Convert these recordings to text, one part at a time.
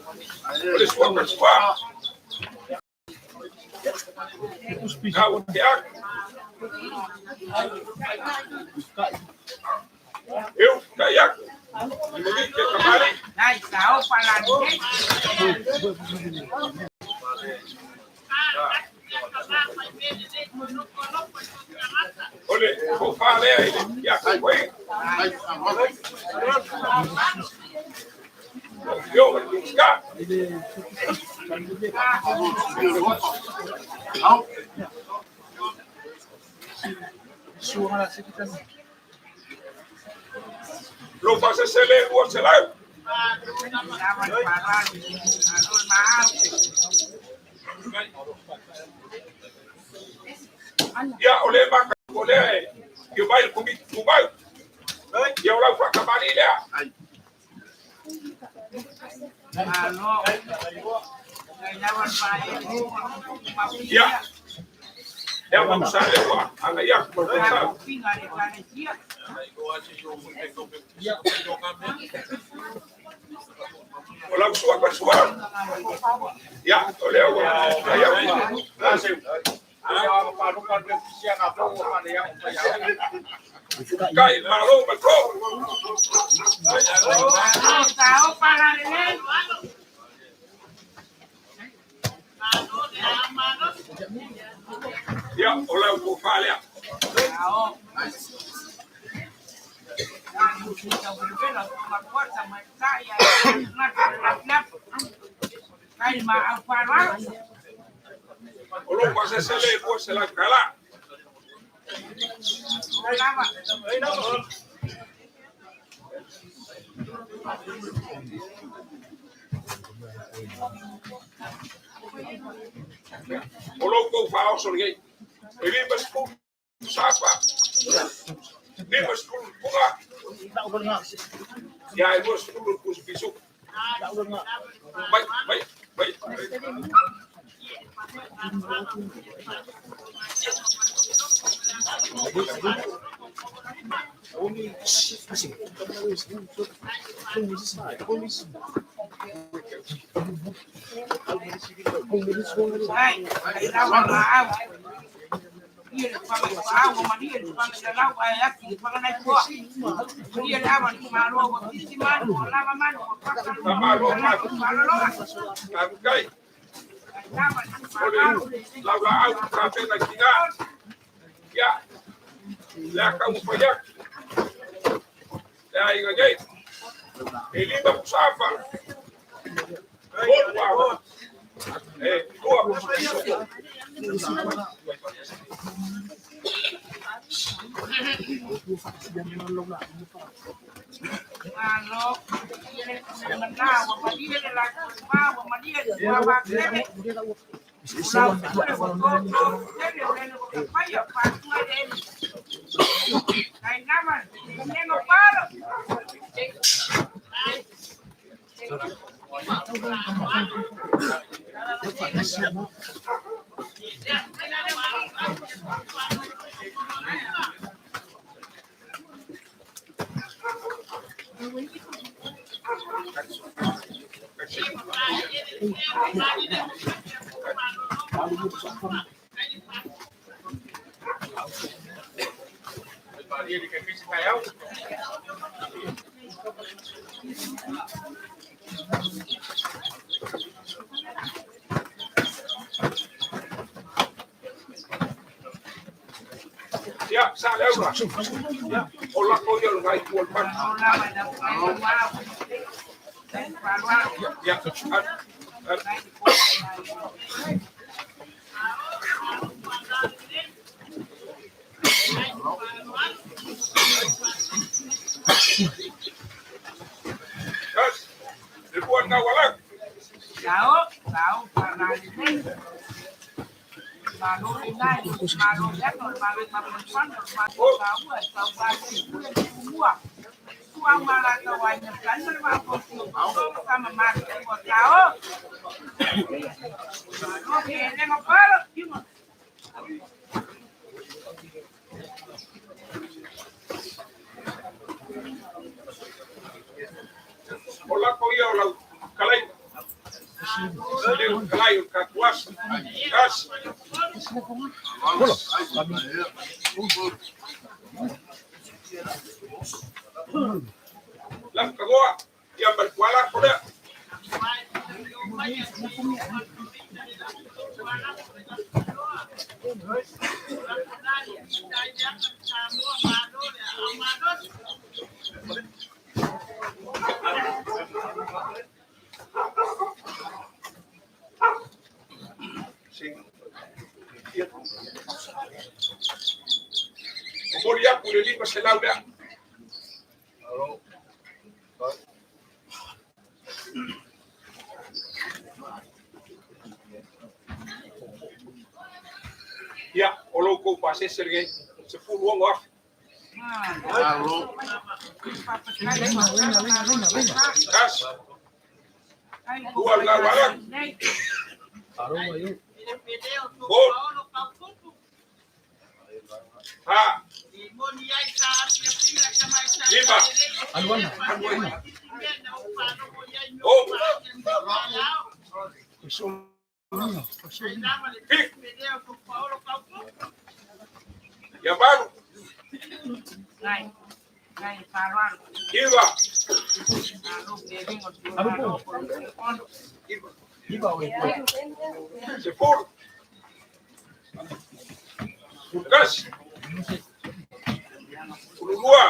Oleh suap-suap. Kau tiak. Eu kayak. Ini kembali. Này, cháu phải làm gì Oleh, kau fale ini. Ya, kau Yo, berduka. Lupa sesele buat selain. Ya, oleh makan boleh. Yo baik komit kubai. Ya orang pak kembali dia. Ya. Ya bangsa lewa, angaya bangsa. Olang suak bersuara. Ya, oleh ya. Kai malu betul. Cháu phải làm gì Ya, oleh ku fale. cháu cái mà ăn pha lắm Oleh pas sesele buat selain kalah. Oleh ku fao sorgai. Ini mesku siapa? Ini mesku bunga. Ya, itu mesku kus bisuk. Baik, baik, baik. Đây, rau là ao. Dia depan ao sama dia depan lau ayat di depan naik gua. Dia lawan malu begitu malu, lama malu. Malu, aku kai. Oleh lawa aku kafe na kita. Ya. Ya kamu pajak. Ya ingat. Ini tak siapa. Wow. Dua bisuk. Alo, menau sama dia lagi, mau sama dia, gua pakai. Kayak nama, ini ngopal. Ya, sale ahora. Hola, coño, lo hay por pan. Ya, dibuat kawalan. Tahu karena ini malu ini, malu ya kalau malu mapan, malu tahu atau baju semua. Uang malah kawannya kan berapa sama malu tahu. Malu ini ngapal, cuma. Hola, coño, lo kalay. Lam kagoa yang berkuala kode. Kemudian kulili masalah dia. Ya, kalau kau pasal sergai 10 orang. Kas. Dua lawan. Gol. Ha. Lima. Oh. Ya baru. Iba. Sepuluh. Gas. Dua.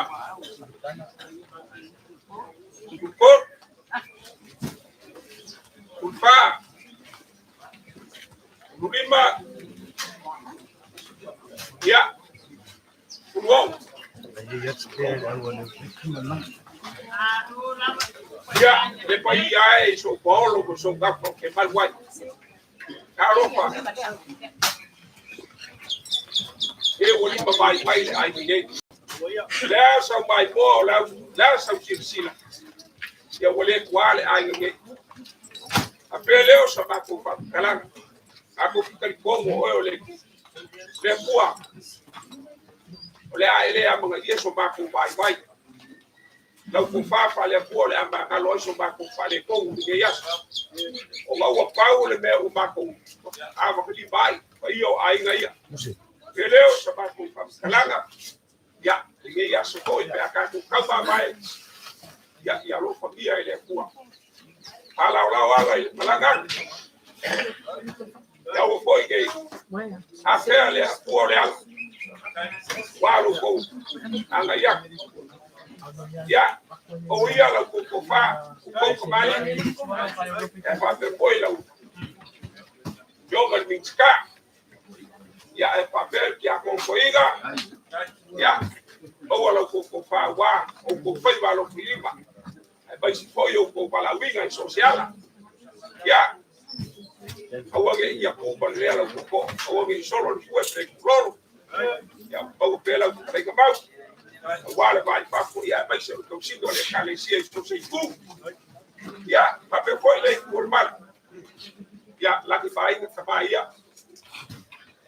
Cukup. Empat. 5. Ya. Wow. Ya, depois aí São Paulo, São Paulo, que mais vai. Caramba. Eu olhei para vai aí ninguém. Lá são mais bom, lá são Circila. Eu olhei qual aí ninguém. A peleu só para comprar, calma. Aku fica como eu olhei. Depois olha ele é uma dia só para vai. Não com fafa le por le amba calor só para com fale com ninguém já. O pau le meu com a vai vai. Aí eu aí. Peleu só para com calanga. Ya, ninguém já só foi para cá com calma vai. Ya lo família ele é boa. Ala ele calanga. Ya o foi que a fé le por ela. Walu ko anga ya o ia la ko fa ko mai e fa pe poi la joga minska ya e papel que a concoiga ya o la ko fa wa o ko fa va lo filipa e vai se foi o ko para winga social ya o que ya ko para le ko o que solo fue cloro ya o pela vai acabar agora vai para vai ser o sinto de calecia estou sem fu ya papel foi lei normal ya lá que vai ya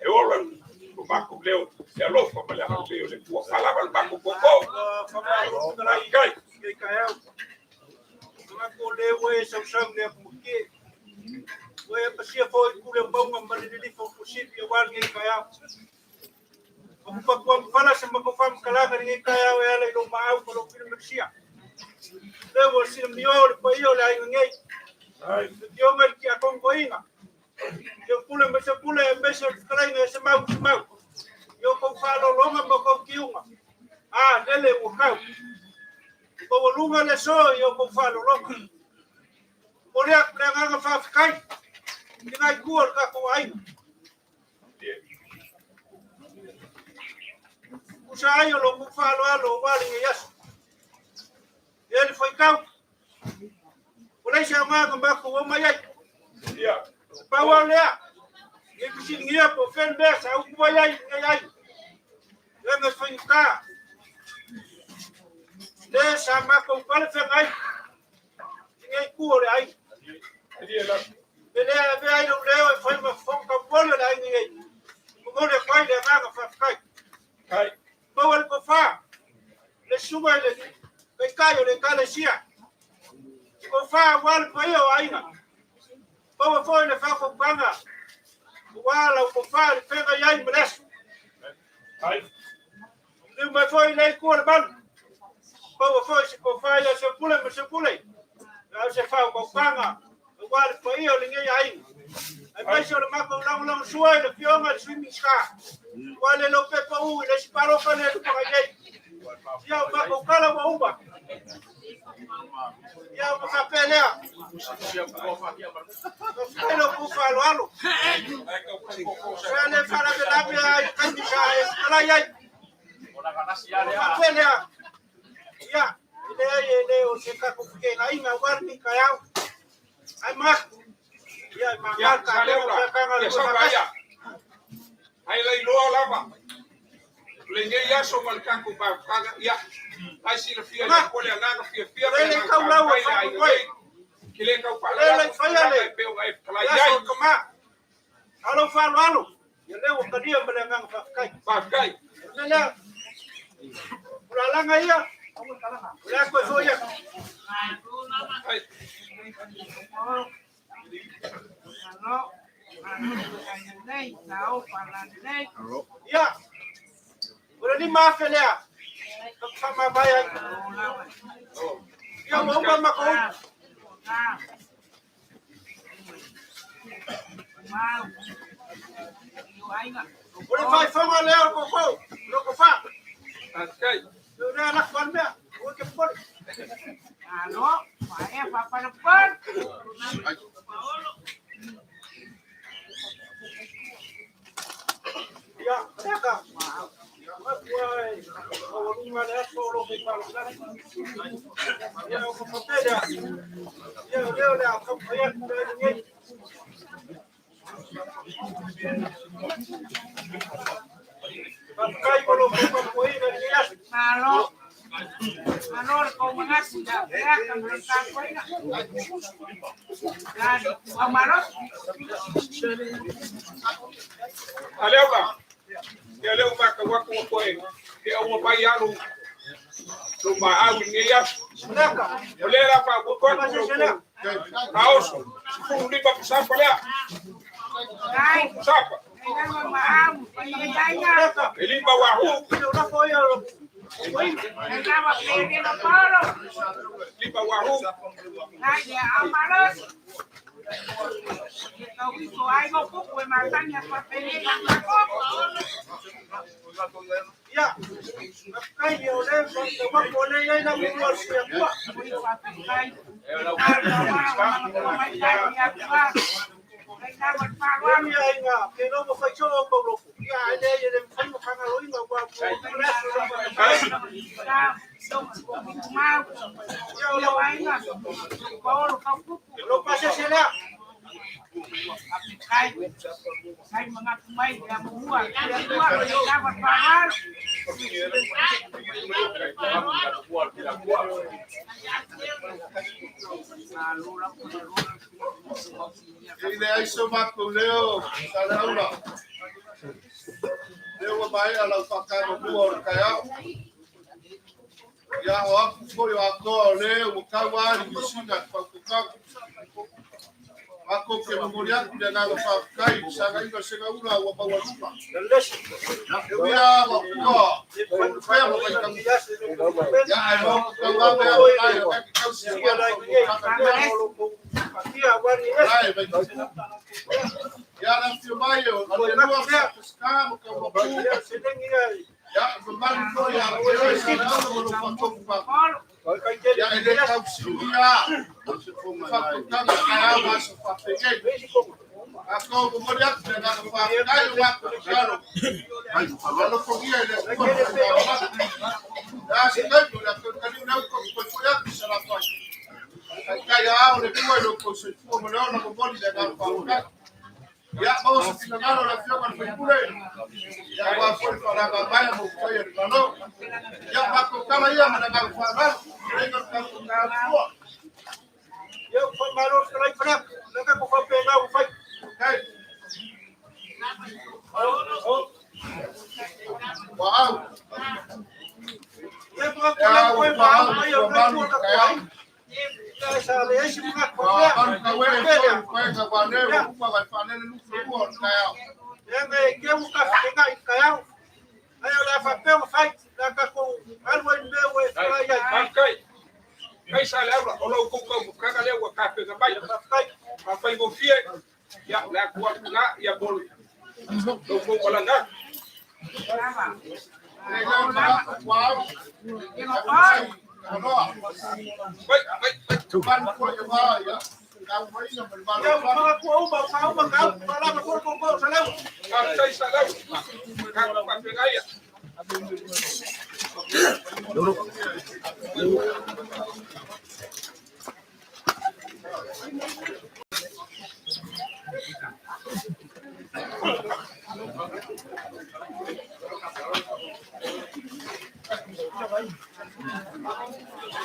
eu olho o banco leu é louco para lá leu ele falava o banco pouco aí cai Mga kulewe sa usang niya porque we pasia foi kulew bang ang malilili po pusit yawan ngay kaya pagpakwam pala sa magpapam kalaga ngay kaya we alay lumaaw ko lang pinagsiya lewo sinamiyor pa iyo lay ngay yung ngal ki akong koinga yung kulew sa kulew embesyo kalay ngay sa mau yung kong falo longa mo kong kiyunga dele ukaw Bawa lunga le so yo ko falo lo. Oria nga fa kai. Dinai kuor ka ko ai. Usa yo lo ko falo alo wali yas. Ele foi kau. Oria sa nga ba ko ma yai. ya Bawa le. Ye kisin ngia po fen be sa u ba yai yai. Lenga foi ka. Le sama ko pala fe ngai ngai ku le ai dia lá le be ai lo le foi ma fon ka polo le ai ngai mo le kai le nga fa kai cai mo el ko fa le suba le kai le kale sia ko fa wal pa yo ai na mo fo le fa ko panga wala o fale pega ia imresso Leu mai foi lei cor ban Pau foi se ko fai se pule Au se fa ko kanga wala foi o linge ai ai mai se o mako lang suai le fionga swimming ska wala lo pe pa u le sparo fa le ko ai ia mako kala wa uba ia o ka pelea Pero bufalo alo. Sale para de la via candica ala ya. Pelea. Ya, le o se ka ku ke ai na warni ka ya. Ai ma. Ya ma ka le ka so vaya. Ai le lo lava. Le nge ya so mal ka ku ba ka ya. Ai si le fia ya ko le na fia. Le ka la wa ai. Kile ka pa la pe o ai kala ya kama. Alo falo alo. Ya le o ka dia belengang fa kai. Le Ulala ya. Ula ko so ya. Ai. Ya. Ula ni mafelea. Kama baya. Ya momba mako. Ula vai fama leo ko. Lo fa. Okay. Ula nak banda. O ke por. Ano, mae papa depan. Ya, mereka. Wah, kalau ni mana solo ke kalau ya, aku papeda. Ya, dia aku payah ni. Pakai kalau kau ini ya. Ano, kau mengasih dah, ya kan mereka kau ini. Dan amaros. Aleba. Ya leo maka wako ko e. Ke o pai alu. Lo ma au ni ya. Mereka. Olera pa ko ko. Kaos. Fu ni pa sa pa ya. Kai, Sapa. jangan maaf, payahnya. Elimba wa hu. Ora foi eu. Jangan pilih nomor. Limba wa hu. Nah, ya amaros. Kau itu ayo kue matanya papelnya aku. Ya. Pakai dia oleh sebab boleh ya nak buat siapa. Kami ainga, kena mo fai cholo ko lo. Ya, ele ele fai mo kana lo inga wa. Lo pasa sila. Saya mengaku baik yang membuat yang dua dapat pahala. Ele aí chama com Leo, Saraula. Leo vai ala pakai no buor kaya. Ya aku foi aku Leo kawari bisina pakukak. Ako ke memoria dia na pakai sanga ino sega una wa pawalupa. Ya wa ko. Foi mo kai kam. Ya ayo kawame ayo kaki kausi ya lagi. Ya la filmayo, ale no pescar o campo. Ya filmando foi a ya ele auxilia. Fakutana kaya mas fakege. Ako kumoria tena kwa kayo wako karo. Ano kogia ile kwa. Ya sinayo la kanina kwa kwa kisha kwa. Kaya hao ni kwa ile kwa sifo mnaona mboni ya kwa. Ya vamos a filmar la fioma al kule. Ya wa kwa la babaya mkoyo no. Ya bako kama hiyo mnataka kufahamu. Ndio kwa Eu fui malo para para. Nunca vou pegar o fai. Wow. Eu vou pegar o fai, eu vou pegar o fai. Essa lei se fica com Quando ka wele ko ko ka ba ne ko ba fa ne lu ko ka ya. Yang que o café cai caiu. Aí eu levo a pé o sai da com algo em meu e sai aí. Kai sa leva o lo ko ka lewa ka pe ga bai ka fa go fie ya la ko na ya bol do ko wala na Ne ga wa bai ban ko ya ba ya. Ka mo ina ba Eu falo com uma falava com o salão. ka sai sa leva ka pa pe ga ya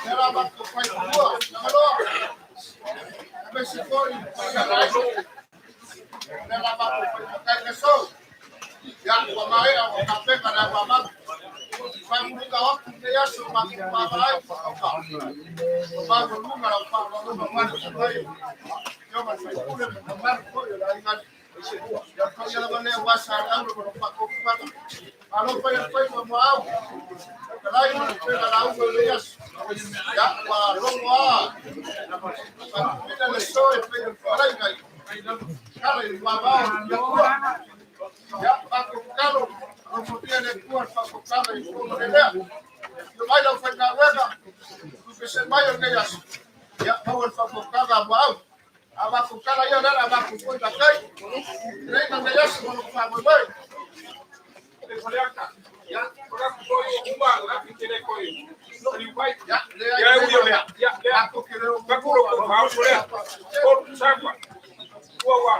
Era ba ko fa ko. Halo. Besi ko. Era ba ko ka ka so. Ya kwa mai au ka pe ka na mama. Fa mu ka wa ke ya so ma ma ai fa ka. Ba ko lu ma fa ba ko ma ma ko. Yo ma fa ku le ma ko yo la ngan. Ya ka ya ba ne wa sa au ko fa ko fa. Alo pa ya pa mo au. Kalai mo pe ka au ko le ya. Ya wa ro wa. Pina le so e pe kalai kai. Kalai wa ba ya ko. Ya Paco Carlos, como tiene cuerpo Paco Carlos y como le vea. Yo bailo fue la rueda, que se vaya que ellas. Ya vamos a Paco Carlos, wow. A Paco Carlos ya nada, Paco fue la calle. Reina de ellas, como Paco voy. de koleka ya ko ko umba na fikire ko yi ni bai Ya, ya uyo ya Paco quiero ka ko ko ba ko sakwa wa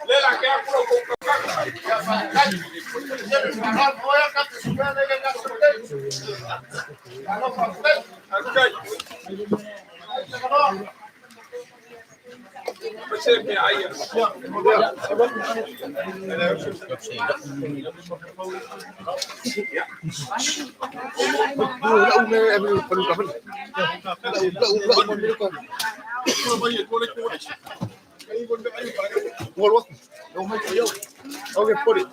lela que akuro ko ka ya para ya voy a que se vea de que se ve. Ya no para akai você me aí Oke, put it.